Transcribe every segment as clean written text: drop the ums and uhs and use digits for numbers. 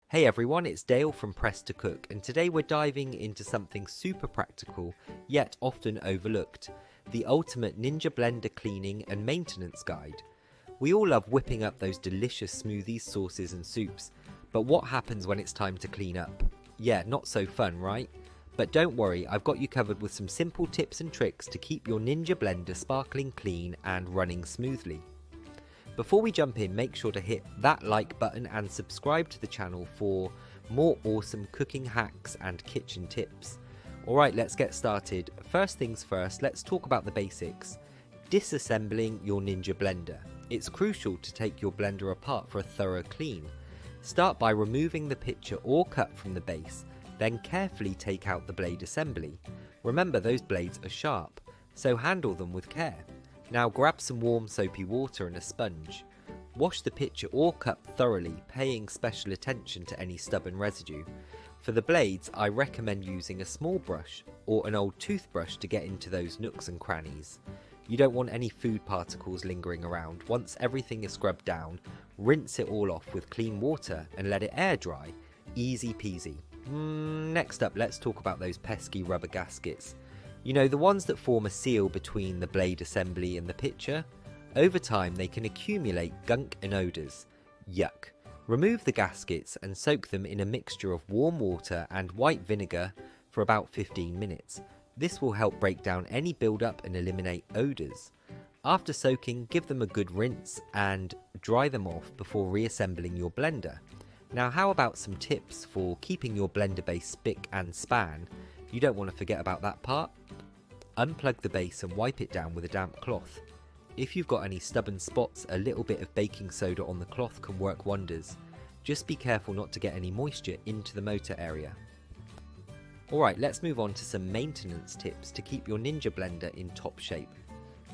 Hey everyone, it's Dale from Press to Cook, and today we're diving into something super practical, yet often overlooked, the ultimate Ninja blender cleaning and maintenance guide. We all love whipping up those delicious smoothies, sauces and soups, but what happens when it's time to clean up? Yeah, not so fun, right? But don't worry, I've got you covered with some simple tips and tricks to keep your Ninja blender sparkling clean and running smoothly. Before we jump in, make sure to hit that like button and subscribe to the channel for more awesome cooking hacks and kitchen tips. Alright, let's get started. First things first, let's talk about the basics. Disassembling your Ninja blender. It's crucial to take your blender apart for a thorough clean. Start by removing the pitcher or cup from the base, then carefully take out the blade assembly. Remember, those blades are sharp, so handle them with care. Now grab some warm soapy water and a sponge. Wash the pitcher or cup thoroughly, paying special attention to any stubborn residue. For the blades, I recommend using a small brush or an old toothbrush to get into those nooks and crannies. You don't want any food particles lingering around. Once everything is scrubbed down, rinse it all off with clean water and let it air dry. Easy peasy. Next up, let's talk about those pesky rubber gaskets. You know, the ones that form a seal between the blade assembly and the pitcher? Over time they can accumulate gunk and odours. Yuck. Remove the gaskets and soak them in a mixture of warm water and white vinegar for about 15 minutes. This will help break down any build-up and eliminate odours. After soaking, give them a good rinse and dry them off before reassembling your blender. Now how about some tips for keeping your blender base spick and span? You don't want to forget about that part. Unplug the base and wipe it down with a damp cloth. If you've got any stubborn spots, a little bit of baking soda on the cloth can work wonders. Just be careful not to get any moisture into the motor area. Alright, let's move on to some maintenance tips to keep your Ninja blender in top shape.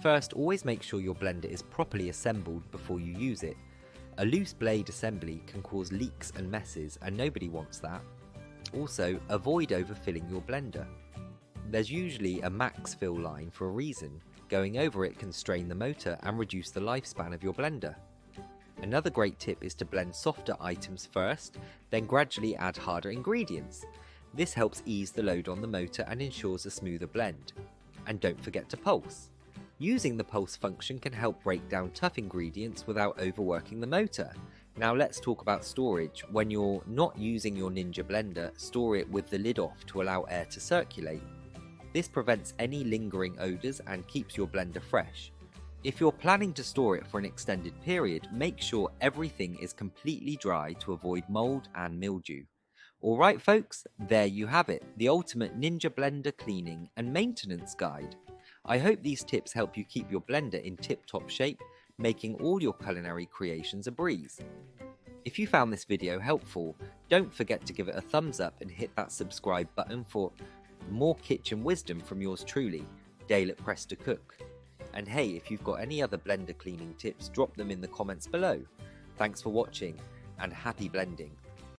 First, always make sure your blender is properly assembled before you use it. A loose blade assembly can cause leaks and messes, and nobody wants that. Also, avoid overfilling your blender. There's usually a max fill line for a reason. Going over it can strain the motor and reduce the lifespan of your blender. Another great tip is to blend softer items first, then gradually add harder ingredients. This helps ease the load on the motor and ensures a smoother blend. And don't forget to pulse. Using the pulse function can help break down tough ingredients without overworking the motor. Now let's talk about storage. When you're not using your Ninja blender, store it with the lid off to allow air to circulate. This prevents any lingering odours and keeps your blender fresh. If you're planning to store it for an extended period, make sure everything is completely dry to avoid mould and mildew. Alright folks, there you have it, the ultimate Ninja blender cleaning and maintenance guide. I hope these tips help you keep your blender in tip-top shape, making all your culinary creations a breeze. If you found this video helpful, don't forget to give it a thumbs up and hit that subscribe button for more kitchen wisdom from yours truly, Dale at Press to Cook. And hey, if you've got any other blender cleaning tips, drop them in the comments below. Thanks for watching and happy blending.